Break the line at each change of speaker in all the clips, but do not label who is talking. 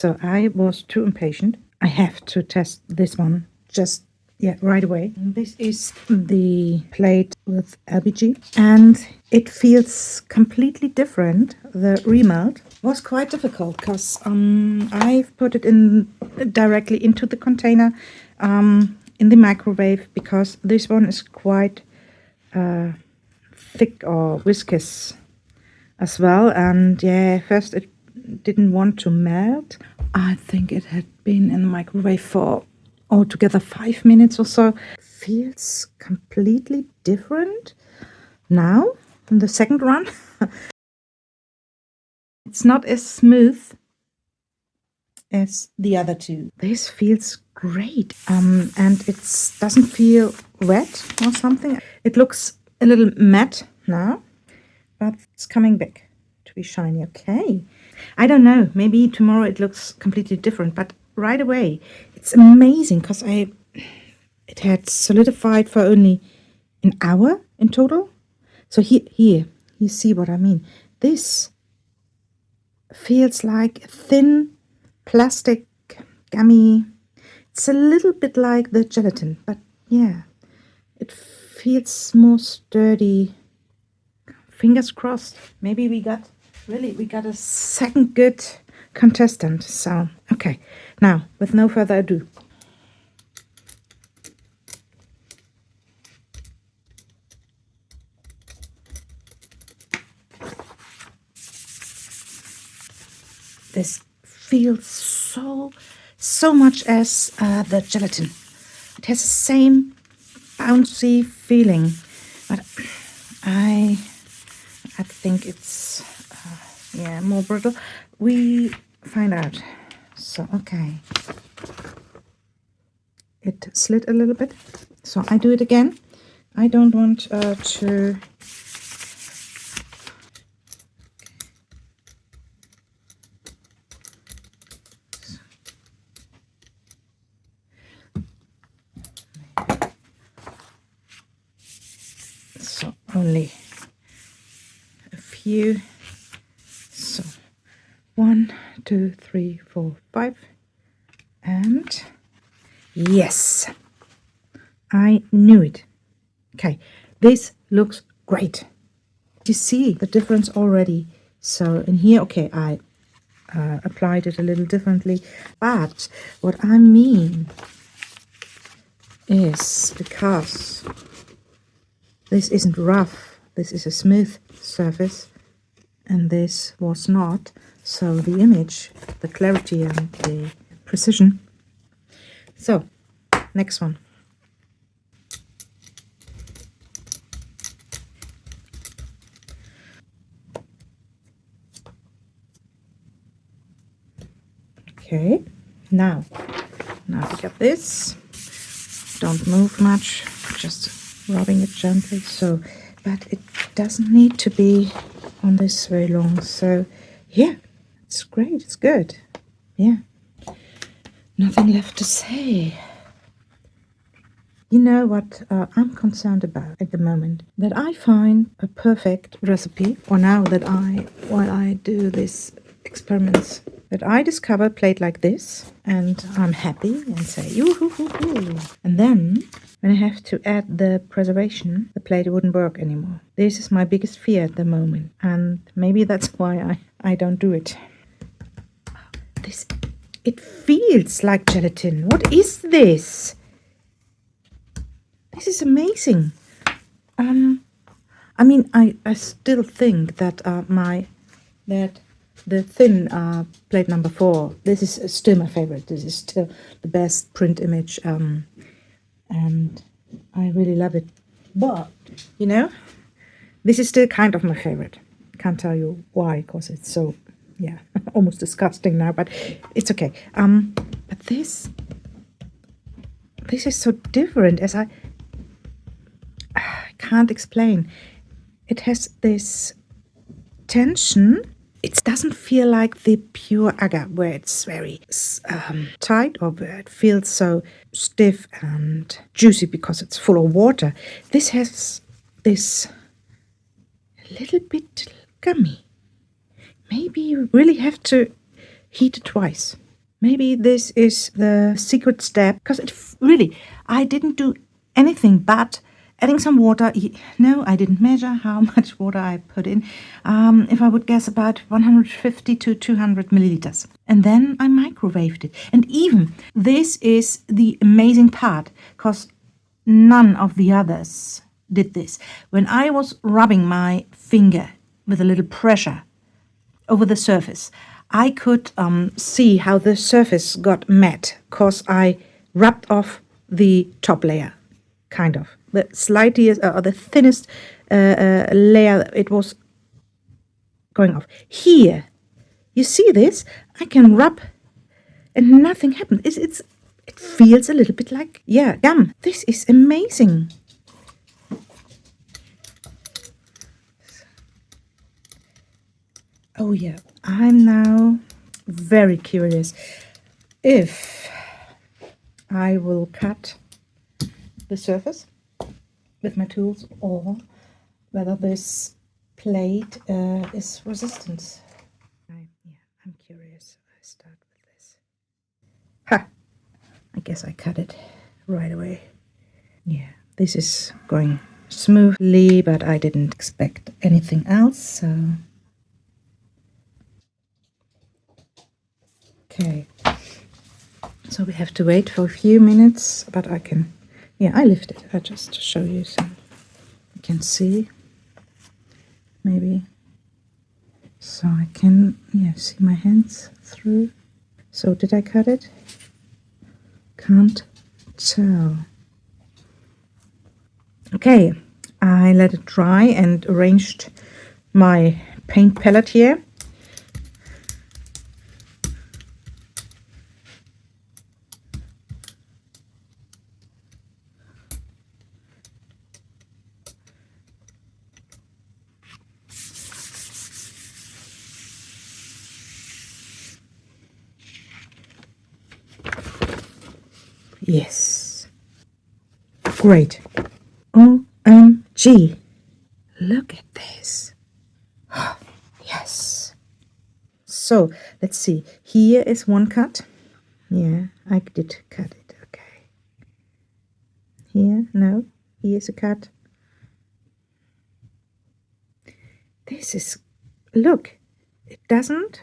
So I was too impatient. I have to test this one just right away. This is the plate with LBG, and it feels completely different. The remelt was quite difficult because I've put it in directly into the container in the microwave, because this one is quite thick or viscous as well. And first it didn't want to melt. I think it had been in the microwave for altogether 5 minutes or so. Feels completely different now in the second run. It's not as smooth as the other two. This feels great, and it doesn't feel wet or something. It looks a little matte now, but it's coming back to be shiny. Okay, I don't know, maybe tomorrow it looks completely different, but right away it's amazing because it had solidified for only an hour in total. So here you see what I mean. This feels like a thin plastic gummy. It's a little bit like the gelatin, but yeah, it feels more sturdy. Fingers crossed. Maybe we got a second good contestant. So okay, now with no further ado, this feels so much as the gelatin. It has the same bouncy feeling, but I think it's more brittle. We find out. So okay, it slid a little bit, so I do it again. I don't want to so only a few. So 1, 2, 3, 4, 5, and yes, I knew it. Okay, this looks great. You see the difference already. So in here, okay, I applied it a little differently, but what I mean is, because this isn't rough, this is a smooth surface, and this was not, so the image, the clarity and the precision. So next one. Okay, now we got this. Don't move much, just rubbing it gently. So, but it doesn't need to be on this very long. So yeah, it's great, it's good. Yeah, nothing left to say. You know what I'm concerned about at the moment? That I find a perfect recipe, or now that while I do these experiments, that I discover a plate like this, and I'm happy and say, yoo-hoo-hoo-hoo. And then, when I have to add the preservation, the plate wouldn't work anymore. This is my biggest fear at the moment, and maybe that's why I don't do it. It feels like gelatin. What is this? This is amazing. I mean, I still think that the thin plate number 4, this is still my favorite. This is still the best print image, and I really love it. But you know, this is still kind of my favorite. Can't tell you why, because it's so almost disgusting now. But it's okay. But this is so different. As I can't explain. It has this tension. It doesn't feel like the pure agar, where it's very tight, or where it feels so stiff and juicy because it's full of water. This has this little bit gummy. Maybe you really have to heat it twice. Maybe this is the secret step, because really, I didn't do anything but adding some water. No, I didn't measure how much water I put in. If I would guess, about 150 to 200 milliliters. And then I microwaved it. And even this is the amazing part, because none of the others did this. When I was rubbing my finger with a little pressure over the surface, I could see how the surface got matte, because I rubbed off the top layer, kind of. The slightest, or the thinnest layer, it was going off. Here, you see this? I can rub and nothing happened. It feels a little bit like, yeah, gum. This is amazing. Oh yeah, I'm now very curious if I will cut the surface with my tools, or whether this plate is resistant. I'm curious. I start with this. Ha! I guess I cut it right away. Yeah, this is going smoothly, but I didn't expect anything else, so... Okay, so we have to wait for a few minutes, but I can, yeah, I lift it. I just to show you so you can see, maybe, so I can, yeah, see my hands through. So did I cut it? Can't tell. Okay, I let it dry and arranged my paint palette here. Yes. Great. OMG. Look at this. Yes. So, let's see. Here is one cut. Yeah, I did cut it. Okay. Here, no. Here's a cut. This is... Look. It doesn't...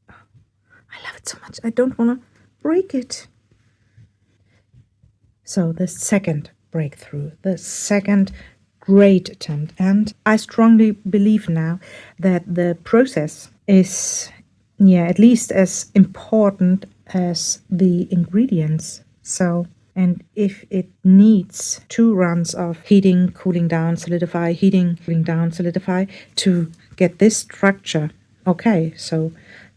Oh, I love it so much. I don't want to break it. So the second breakthrough, the second great attempt. And I strongly believe now that the process is, yeah, at least as important as the ingredients. So, and if it needs 2 runs of heating, cooling down, solidify, heating, cooling down, solidify to get this structure, okay, so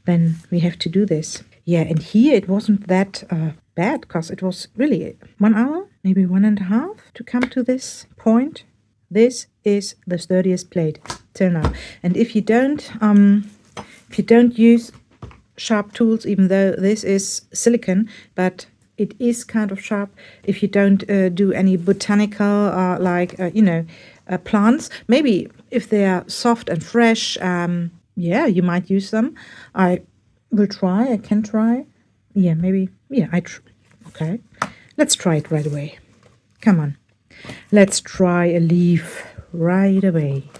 then we have to do this. Yeah, and here it wasn't that bad, because it was really 1 hour, maybe 1.5 to come to this point. This is the sturdiest plate till now. And if you don't use sharp tools, even though this is silicone, but it is kind of sharp, if you don't do any botanical plants, maybe if they are soft and fresh, yeah, you might use them. I can try. Yeah, maybe, yeah, okay. Let's try it right away. Come on. Let's try a leaf right away.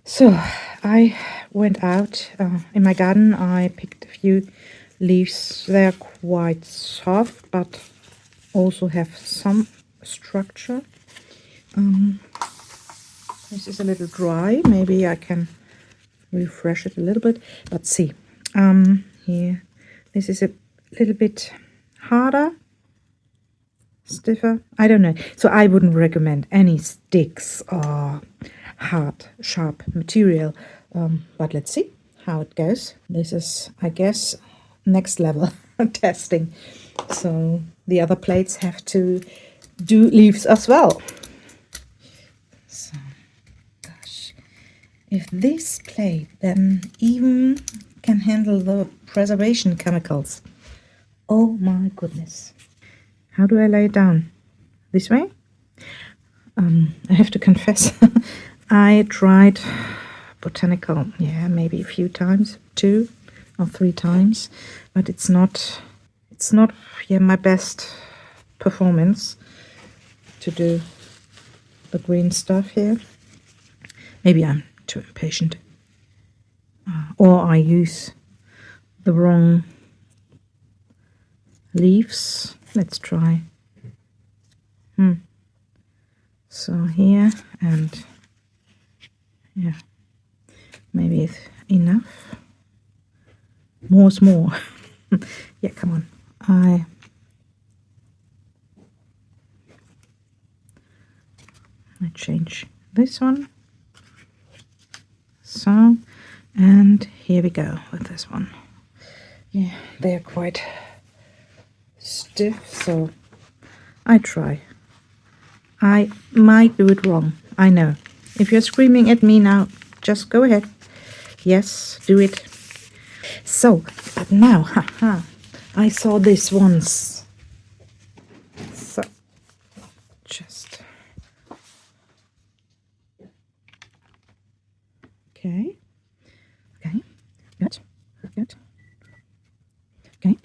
So, I went out in my garden. I picked a few leaves. They're quite soft, but also have some structure. This is a little dry. Maybe I can refresh it a little bit. But see, here, this is a little bit harder, stiffer. I don't know. So I wouldn't recommend any sticks or hard, sharp material. But let's see how it goes. This is, I guess, next level testing. So the other plates have to do leaves as well. So, gosh, if this plate then even can handle the preservation chemicals, oh my goodness. How do I lay it down? This way? I have to confess, I tried Botanical, yeah, maybe a few times, 2 or 3 times, but it's not, yeah, my best performance to do the green stuff here. Maybe I'm too impatient, or I use the wrong leaves. Let's try. So here, and yeah, maybe it's enough. More's more. Yeah, come on. I change this one. So, and here we go with this one. Yeah, they're quite stiff, so I try. I might do it wrong, I know. If you're screaming at me now, just go ahead. Yes, do it. So, but now, haha, I saw this once. So, just... Okay. Okay. Good. Good. Okay.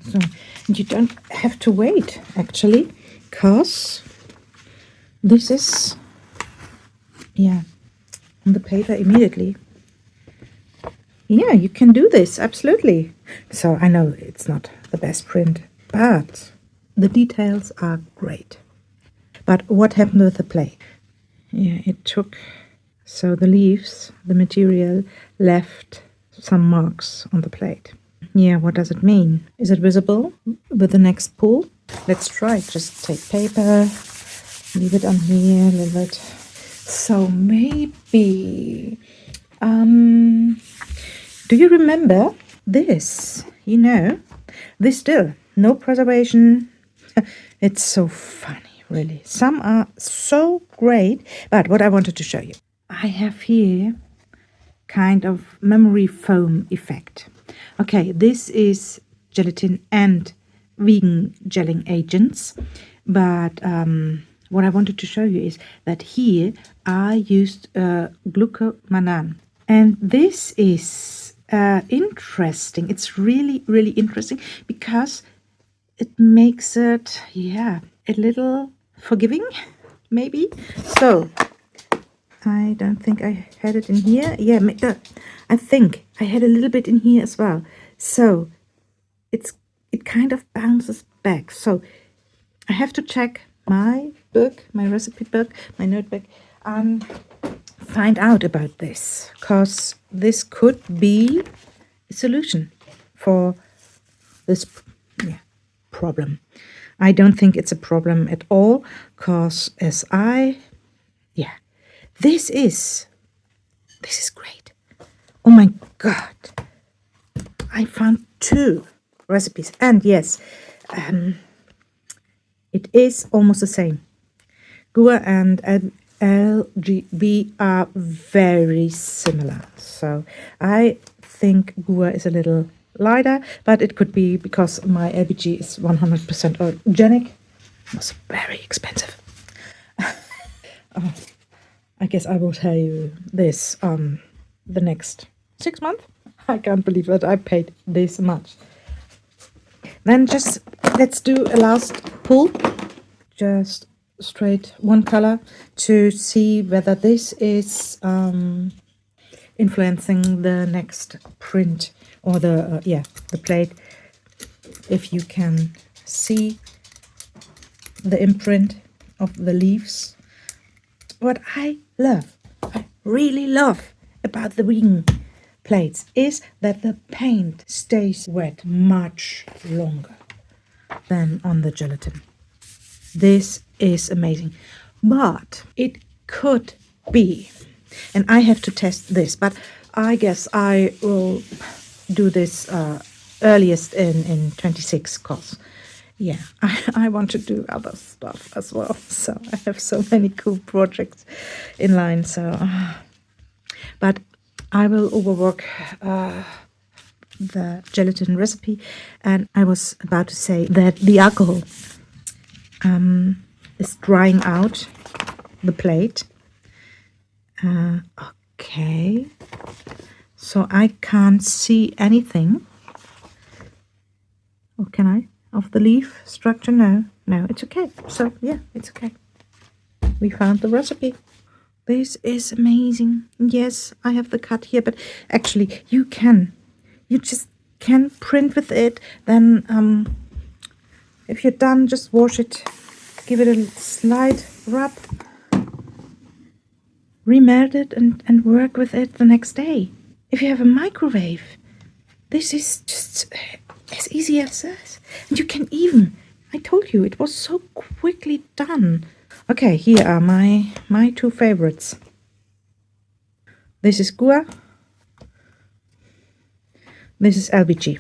So, you don't have to wait, actually, because this is, yeah, on the paper immediately. Yeah, you can do this, absolutely. So I know it's not the best print, but the details are great. But what happened with the plate? Yeah, it took, so the leaves, the material left some marks on the plate. Yeah, what does it mean? Is it visible with the next pull? Let's try. Just take paper, leave it on here a little bit. So maybe, do you remember this? You know, this still, no preservation. It's so funny, really. Some are so great, but what I wanted to show you. I have here kind of memory foam effect. Okay, this is gelatin and vegan gelling agents, but what I wanted to show you is that here I used glucomannan, and this is interesting. It's really, really interesting because it makes it, yeah, a little forgiving, maybe. So I don't think I had it in here. Yeah, I think I had a little bit in here as well. So it kind of bounces back. So I have to check my book, my recipe book, my notebook, and find out about this, because this could be a solution for this problem. I don't think it's a problem at all, because this is great. Oh my god, I found 2 recipes, and yes, it is almost the same. Gua and LGB are very similar, so I think Gua is a little lighter, but it could be because my LBG is 100% organic. It was very expensive. I guess I will tell you this the next 6 months. I can't believe that I paid this much. Then just let's do a last pull. Just straight one color to see whether this is influencing the next print or the plate. If you can see the imprint of the leaves. What I really love about the vegan plates is that the paint stays wet much longer than on the gelatin. This is amazing, but it could be, and I have to test this, but I guess I will do this earliest in 26, because yeah, I want to do other stuff as well. So I have so many cool projects in line. So, but I will overwork the gelatin recipe. And I was about to say that the alcohol is drying out the plate. Okay, so I can't see anything. Or can I? Of the leaf structure? No, it's okay. So yeah, it's okay. We found the recipe. This is amazing. Yes, I have the cut here, but actually you just can print with it. Then if you're done, just wash it, give it a slight rub, remelt it, and work with it the next day. If you have a microwave, this is just as easy as this. And you can even, I told you, it was so quickly done. Okay, here are my two favorites. This is Gua. This is LBG.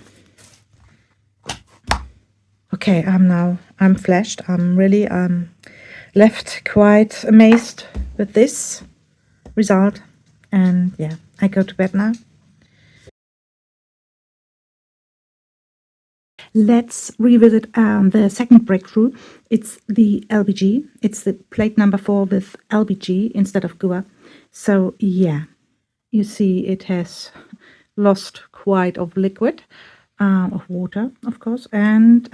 Okay, I'm flashed. I'm really left quite amazed with this result. And yeah, I go to bed now. Let's revisit the second breakthrough. It's the LBG. It's the plate number 4 with LBG instead of Gua. So yeah, you see it has lost quite of liquid, of water, of course, and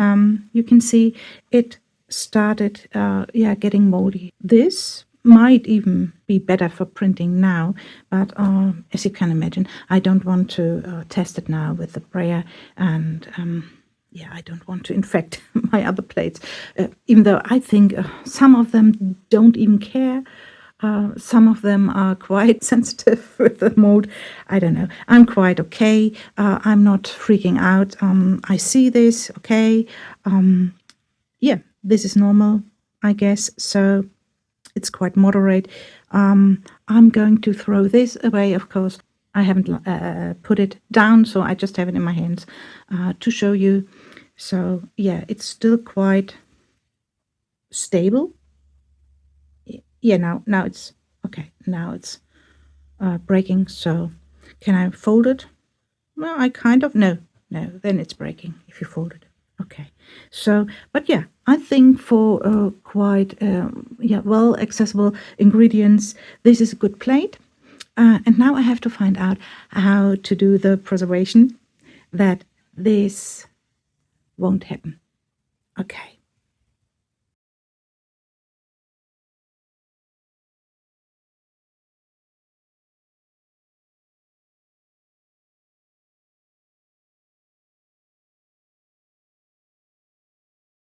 you can see it started getting moldy. This might even be better for printing now, but as you can imagine, I don't want to test it now with the brayer, and I don't want to infect my other plates, even though I think some of them don't even care. Some of them are quite sensitive with the mold. I don't know. I'm quite okay. I'm not freaking out. I see this, okay. This is normal, I guess. So it's quite moderate. I'm going to throw this away, of course. I haven't put it down, so I just have it in my hands to show you. So yeah, it's still quite stable. Yeah, now it's okay. Now it's breaking. So can I fold it? Well, I kind of no. Then it's breaking if you fold it. Okay. So, but yeah, I think for quite well accessible ingredients, this is a good plate. And now I have to find out how to do the preservation that this won't happen. Okay.